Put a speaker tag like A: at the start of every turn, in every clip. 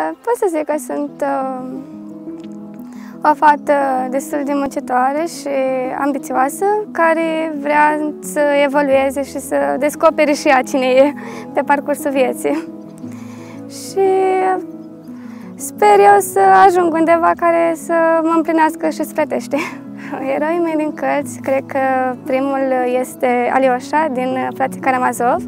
A: Pot să zic că sunt o fată destul de muncitoare și ambițioasă, care vrea să evolueze și să descopere și ea cine e pe parcursul vieții. Și sper eu să ajung undeva care să mă împlinească și sufletește. Eroii mei din cărți, cred că primul este Alioșa din Frații Karamazov,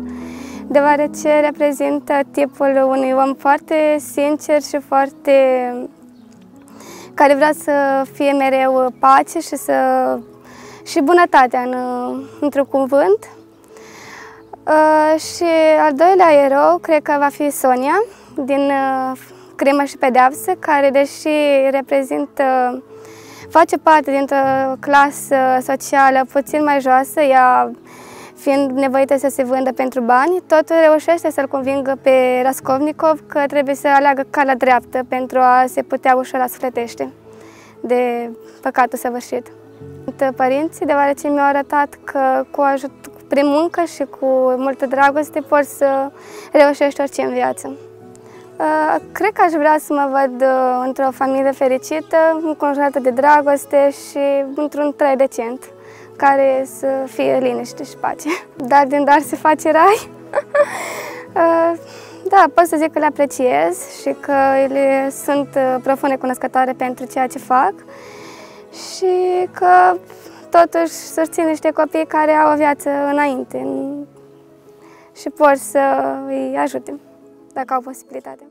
A: deoarece reprezintă tipul unui om foarte sincer și care vrea să fie mereu pace și bunătatea într-un cuvânt. Și al doilea erou cred că va fi Sonia din Crimă și Pedeapsă, care, deși face parte dintr-o clasă socială puțin mai joasă, ea fiind nevoită să se vândă pentru bani, tot reușește să-l convingă pe Raskolnikov că trebuie să aleagă calea dreaptă pentru a se putea ușura sufletește de păcatul săvârșit. Sunt părinții, deoarece mi-au arătat că prin muncă și cu multă dragoste poți să reușești orice în viață. Cred că aș vrea să mă văd într-o familie fericită, înconjurată de dragoste și într-un trai decent, care să fie liniște și pace. Dar din dar se face rai. Da, pot să zic că le apreciez și că ele sunt profund recunoscătoare pentru ceea ce fac și că totuși susțin niște copii care au o viață înainte și pot să îi ajute, dacă au posibilitatea.